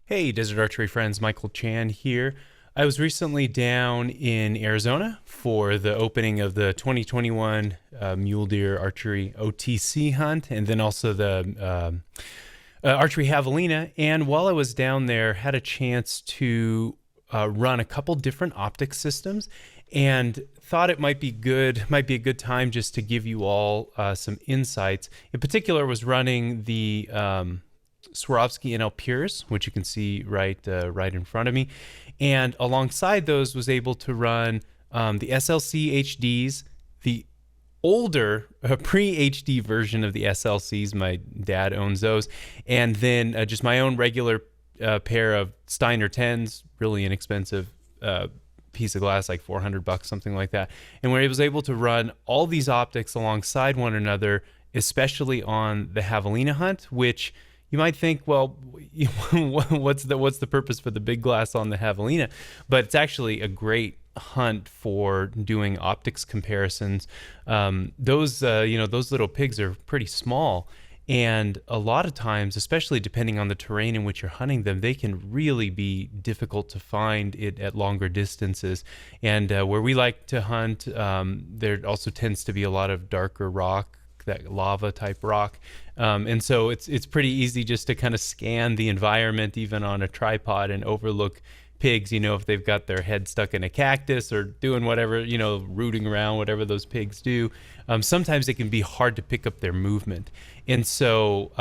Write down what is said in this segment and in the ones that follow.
Hey, Desert Archery friends, Michael Chan here. I was recently down in Arizona for the opening of the 2021 Mule Deer Archery OTC hunt, and then also the Archery Javelina. And while I was down there, had a chance to run a couple different optics systems, and thought it might be a good time just to give you all some insights. In particular, was running the Swarovski NL Pures, which you can see right in front of me, and alongside those was able to run the SLC HDs, the older pre-HD version of the SLCs. My dad owns those, and then just my own regular pair of Steiner 10s, really inexpensive piece of glass, like $400, something like that. And I was able to run all these optics alongside one another, especially on the Javelina hunt, which you might think, well, what's the purpose for the big glass on the Javelina? But it's actually a great hunt for doing optics comparisons. Those little pigs are pretty small, and a lot of times, especially depending on the terrain in which you're hunting them, they can really be difficult to find it at longer distances. And where we like to hunt, there also tends to be a lot of darker rock, that lava type rock, and so it's pretty easy just to kind of scan the environment even on a tripod and overlook pigs, if they've got their head stuck in a cactus or doing whatever, rooting around, whatever those pigs do. Sometimes it can be hard to pick up their movement, and so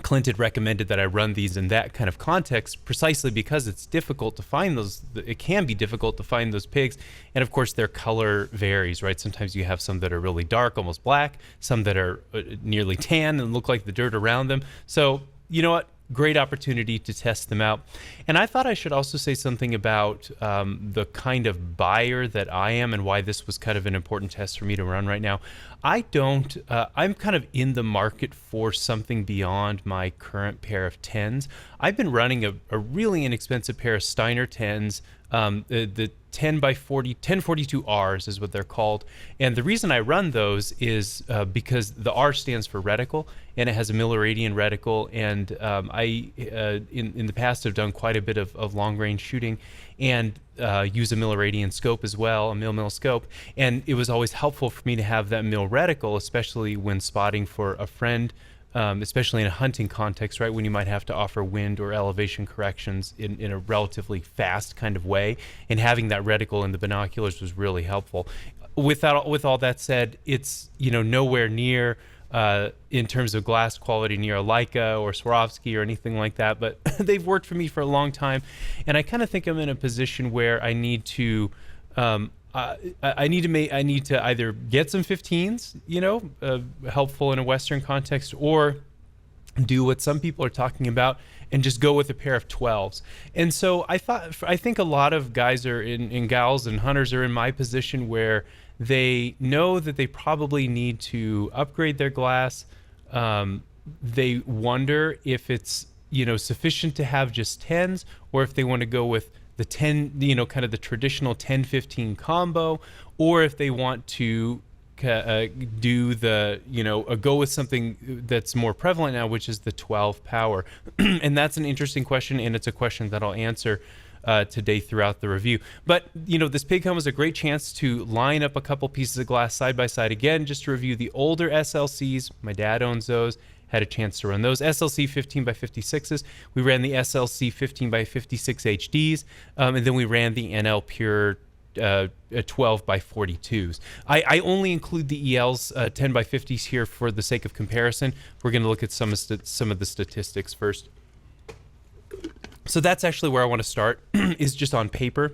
Clint had recommended that I run these in that kind of context, precisely because it's difficult to find those. It can be difficult to find those pigs, and of course their color varies, right? Sometimes you have some that are really dark, almost black, some that are nearly tan and look like the dirt around them. So you know what? Great opportunity to test them out. And I thought I should also say something about the kind of buyer that I am and why this was kind of an important test for me to run right now. I'm kind of in the market for something beyond my current pair of 10s. I've been running a really inexpensive pair of Steiner 10s, the 10 by 40, 1042Rs is what they're called. And the reason I run those is because the R stands for reticle, and it has a milliradian reticle. And I, in the past, have done quite a bit of long range shooting and use a milliradian scope as well, a mil scope. And it was always helpful for me to have that mil reticle, especially when spotting for a friend, especially in a hunting context, right, when you might have to offer wind or elevation corrections in a relatively fast kind of way, and having that reticle in the binoculars was really helpful. With all that said, it's nowhere near in terms of glass quality near a Leica or Swarovski or anything like that, but they've worked for me for a long time, and I kind of think I'm in a position where I need to I need to either get some 15s, helpful in a Western context, or do what some people are talking about and just go with a pair of 12s. And so I think a lot of guys and gals and hunters are in my position where they know that they probably need to upgrade their glass. They wonder if it's sufficient to have just 10s, or if they want to go with the 10, kind of the traditional 10-15 combo, or if they want to do the, go with something that's more prevalent now, which is the 12 power. And that's an interesting question, and it's a question that I'll answer today throughout the review. But, this pig hunt was a great chance to line up a couple pieces of glass side by side again, just to review the older SLCs. My dad owns those. Had a chance to run those SLC 15 by 56s. We ran the SLC 15 by 56 HDs, and then we ran the NL Pure 12 by 42s. I only include the ELs 10 by 50s here for the sake of comparison. We're going to look at some of the statistics first. So that's actually where I want to start, is just on paper.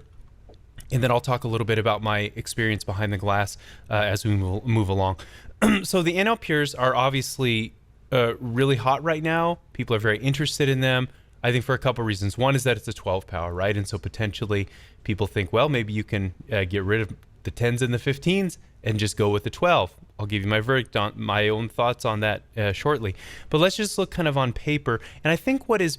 And then I'll talk a little bit about my experience behind the glass as we move along. So the NL Pures are obviously really hot right now. People are very interested in them, I think, for a couple reasons. One is that it's a 12 power, right? And so potentially people think, well, maybe you can get rid of the 10s and the 15s and just go with the 12. I'll give you my verdict on my own thoughts on that shortly. But let's just look kind of on paper. And I think what is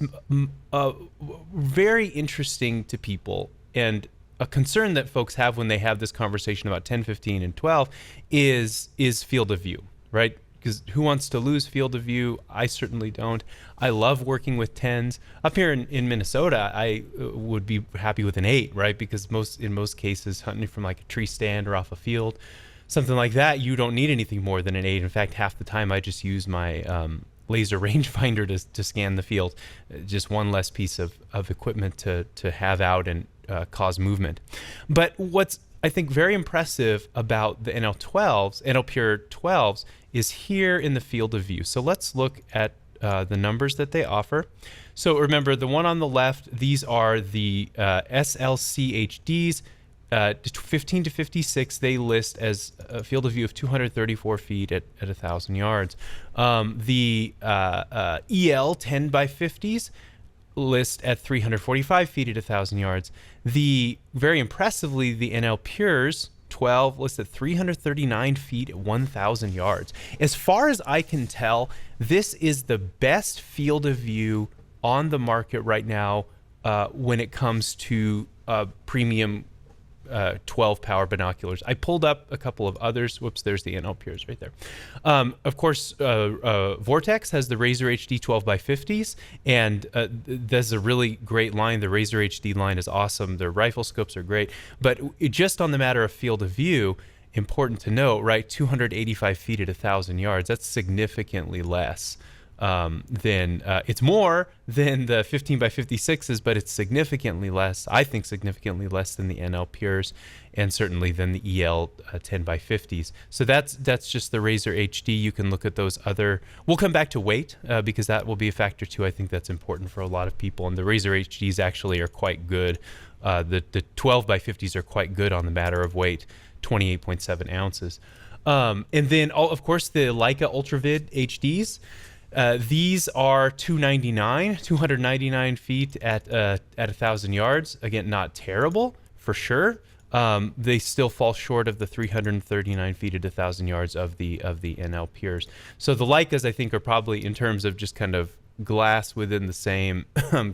very interesting to people, and a concern that folks have when they have this conversation about 10, 15, and 12 is field of view, right? because who wants to lose field of view? I certainly don't. I love working with 10s. Up here in Minnesota, I would be happy with an 8, right? Because in most cases, hunting from like a tree stand or off a field, something like that, you don't need anything more than an 8. In fact, half the time I just use my laser rangefinder to scan the field. Just one less piece of equipment to have out and cause movement. But what's, I think, very impressive about the NL12s, NL Pure 12s, is here in the field of view. So let's look at the numbers that they offer. So remember, the one on the left, these are the SLC HDs. 15 to 56, they list as a field of view of 234 feet at 1,000 yards. The EL 10 by 50s list at 345 feet at 1,000 yards. Very impressively, the NL Pures 12 lists at 339 feet at 1,000 yards. As far as I can tell, this is the best field of view on the market right now when it comes to premium 12 power binoculars. I pulled up a couple of others. Whoops, there's the NL Pures right there. Of course, Vortex has the Razor HD 12 by 50s, and there's a really great line. The Razor HD line is awesome. Their rifle scopes are great. But just on the matter of field of view, important to note, right? 285 feet at 1,000 yards. That's significantly less than it's more than the 15 by 56s, but it's significantly less. I think significantly less than the NL Pures, and certainly than the EL 10 by 50s. So that's just the Razor HD. You can look at those other. We'll come back to weight because that will be a factor too. I think that's important for a lot of people, and the Razor HDs actually are quite good. The 12 by 50s are quite good on the matter of weight, 28.7 ounces. And then, of course, the Leica Ultravid HDs. These are 299 feet at 1,000 yards. Again, not terrible for sure. They still fall short of the 339 feet at 1,000 yards of the NL Pures. So the Leicas, I think, are probably, in terms of just kind of glass within the same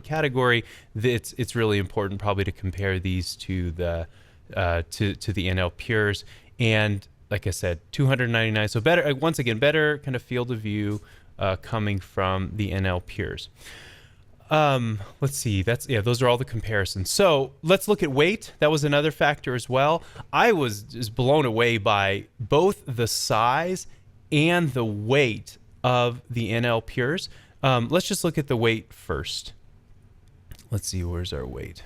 category, it's really important probably to compare these to the NL Pures. And like I said, 299. So better, once again, better kind of field of view coming from the NL Pures. Let's see. Those are all the comparisons. So let's look at weight. That was another factor as well. I was just blown away by both the size and the weight of the NL Pures. Let's just look at the weight first. Let's see. Where's our weight?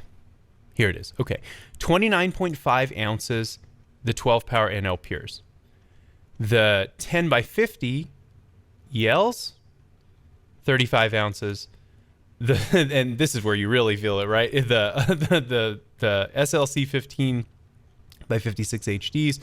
Here it is. Okay. 29.5 ounces, the 12 power NL Pures. The 10 by 50 ELs, 35 ounces. And this is where you really feel it, right? The SLC 15 by 56 HDs,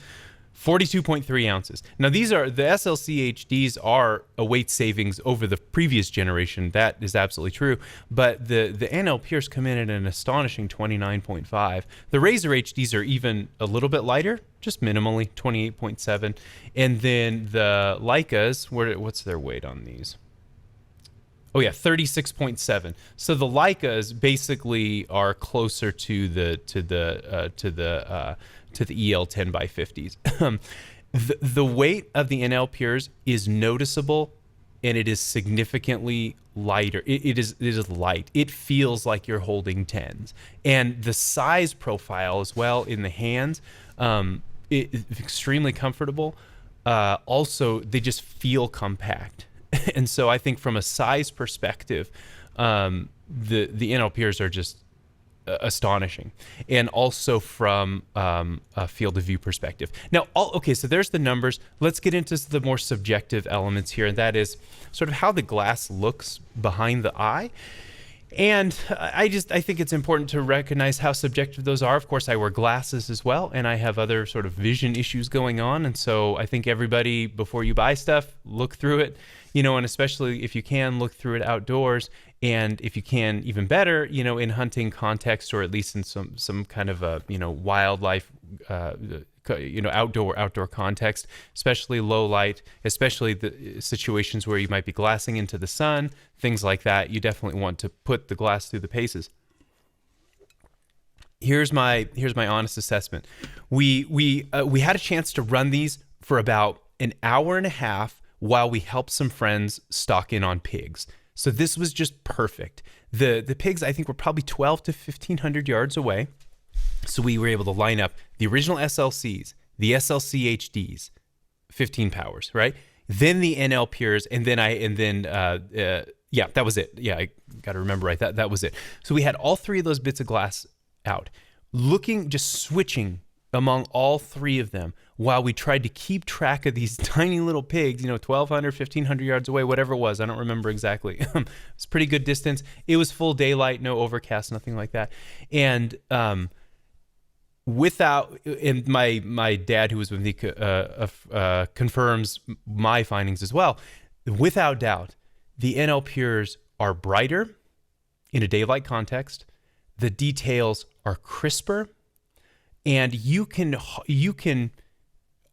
42.3 ounces. Now the SLC HDs are a weight savings over the previous generation. That is absolutely true. But the NL Pures come in at an astonishing 29.5. The Razor HDs are even a little bit lighter, just minimally, 28.7. And then the Leicas, what's their weight on these? Oh yeah, 36.7. So the Leicas basically are closer to the EL 10 by 50s. The weight of the NL Pures is noticeable, and it is significantly lighter. It is light. It feels like you're holding 10s. And the size profile as well in the hands, it's extremely comfortable. Also, they just feel compact. And so I think from a size perspective, the NL Pures are just astonishing, and also from a field of view perspective. Now, so there's the numbers. Let's get into the more subjective elements here, and that is sort of how the glass looks behind the eye. And I think it's important to recognize how subjective those are. Of course, I wear glasses as well, and I have other sort of vision issues going on. And so I think everybody, before you buy stuff, look through it, and especially if you can, look through it outdoors. And if you can, even better, in hunting context, or at least in some kind of a, wildlife, outdoor context, especially low light, especially the situations where you might be glassing into the sun, things like that. You definitely want to put the glass through the paces. Here's my honest assessment. We had a chance to run these for about an hour and a half while we helped some friends stock in on pigs. So this was just perfect. The pigs, I think, were probably 12 to 1,500 yards away. So we were able to line up the original SLCs, the SLC HDs, 15 powers, right? Then the NL Pures, and then that was it. Yeah, I got to remember right. That was it. So we had all three of those bits of glass out, just switching among all three of them while we tried to keep track of these tiny little pigs, 1,200, 1,500 yards away, whatever it was. I don't remember exactly. It's a pretty good distance. It was full daylight, no overcast, nothing like that. And my dad, who was with me, confirms my findings as well. Without doubt, the NL Pures are brighter in a daylight context. The details are crisper, and you can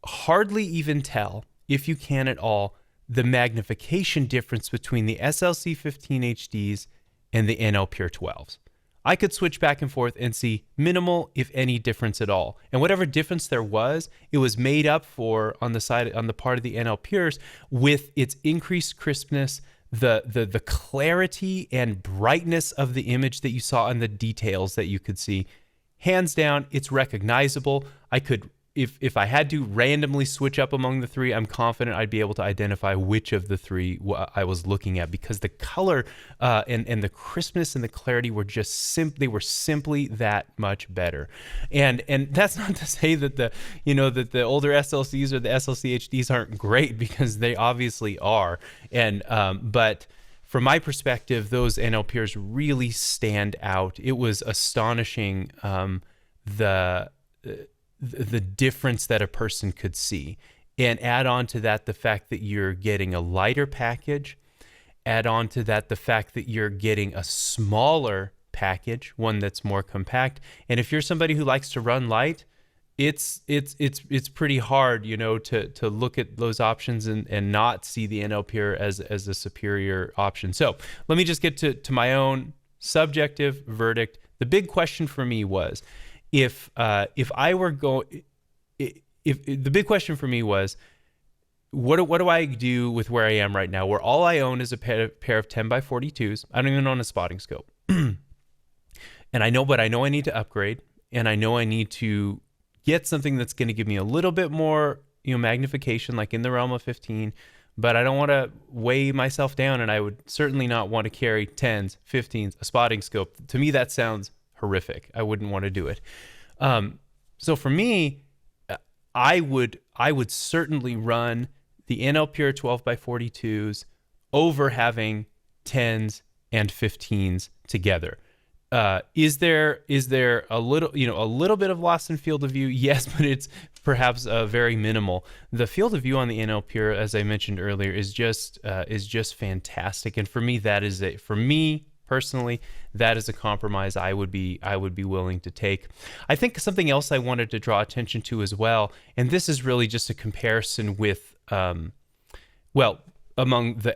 hardly even tell, if you can at all, the magnification difference between the SLC 15 HDs and the NL Pure 12s. I could switch back and forth and see minimal, if any, difference at all. And whatever difference there was, it was made up for on the part of the NL Pures with its increased crispness, the clarity and brightness of the image that you saw, and the details that you could see. Hands down, it's recognizable. I could, if I had to randomly switch up among the three, I'm confident I'd be able to identify which of the three I was looking at, because the color and the crispness and the clarity were just simply that much better. And that's not to say that the older SLCs or the SLC HDs aren't great, because they obviously are. And but from my perspective, those NL Pures really stand out. It was astonishing the difference that a person could see. And add on to that the fact that you're getting a lighter package. Add on to that the fact that you're getting a smaller package, one that's more compact. And if you're somebody who likes to run light, it's pretty hard, to look at those options and not see the NL Pure as a superior option. So let me just get to my own subjective verdict. The big question for me was, if the big question for me was, what do I do with where I am right now, where all I own is a pair of 10 by 42s. I don't even own a spotting scope. And I know I need to upgrade, and I know I need to get something that's going to give me a little bit more, magnification, like in the realm of 15, but I don't want to weigh myself down, and I would certainly not want to carry 10s, 15s, a spotting scope. To me, that sounds horrific. I wouldn't want to do it. So for me, I would certainly run the NL Pure 12 by 42s over having 10s and 15s together. Is there a little bit of loss in field of view? Yes, but it's perhaps very minimal. The field of view on the NL Pure, as I mentioned earlier, is just fantastic. And for me, personally, that is a compromise I would be willing to take. I think something else I wanted to draw attention to as well, and this is really just a comparison with, among the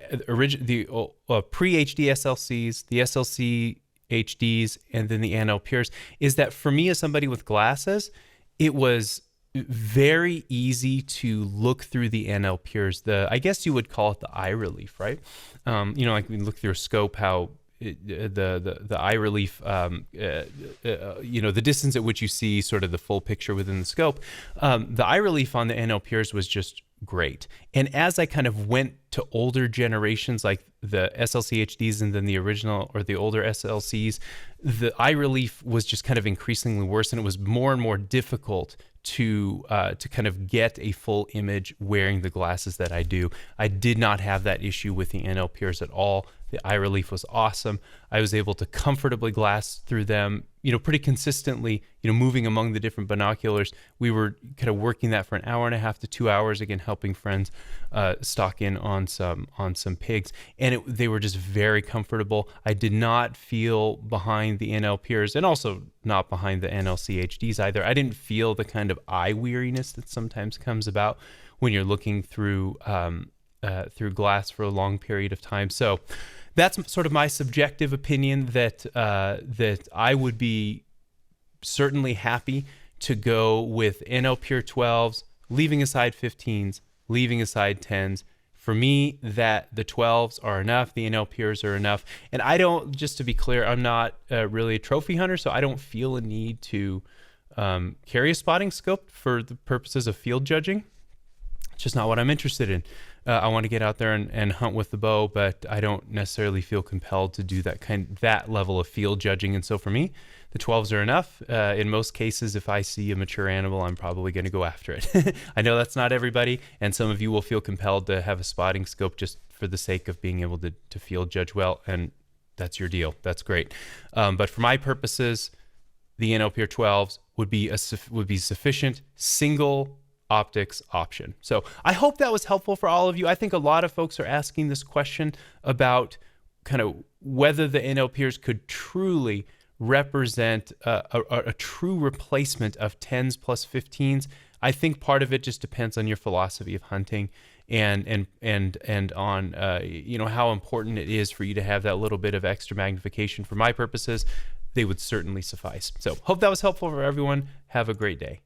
pre-HD SLCs, the SLC HDs, and then the NL Pures, is that for me as somebody with glasses, it was very easy to look through the NL Pures. I guess you would call it the eye relief, right? Like we look through a scope, how the eye relief, the distance at which you see sort of the full picture within the scope. The eye relief on the NL Pures was just great. And as I kind of went to older generations, like the SLC HDs and then the original or the older SLCs, the eye relief was just kind of increasingly worse, and it was more and more difficult to kind of get a full image wearing the glasses that I do. I did not have that issue with the NL Pures at all. The eye relief was awesome. I was able to comfortably glass through them, pretty consistently, moving among the different binoculars. We were kind of working that for an hour and a half to 2 hours, again, helping friends stock in on some pigs. And they were just very comfortable. I did not feel behind the NL Pures, and also not behind the NLC HDs either. I didn't feel the kind of eye weariness that sometimes comes about when you're looking through glass for a long period of time. So that's sort of my subjective opinion, that I would be certainly happy to go with NL Pure 12s, leaving aside 15s, leaving aside 10s, For me, that the 12s are enough, the NLPers are enough. And I don't, just to be clear, I'm not really a trophy hunter, so I don't feel a need to carry a spotting scope for the purposes of field judging. It's just not what I'm interested in. I want to get out there and hunt with the bow, but I don't necessarily feel compelled to do that level of field judging. And so for me, the 12s are enough. In most cases, if I see a mature animal, I'm probably going to go after it. I know that's not everybody, and some of you will feel compelled to have a spotting scope just for the sake of being able to field judge well, and that's your deal. That's great. But for my purposes, the NLPR 12s would be sufficient single optics option. So I hope that was helpful for all of you. I think a lot of folks are asking this question about kind of whether the NLPRs could truly represent a true replacement of 10s plus 15s. I think part of it just depends on your philosophy of hunting and on how important it is for you to have that little bit of extra magnification. For my purposes, they would certainly suffice. So hope that was helpful for everyone. Have a great day.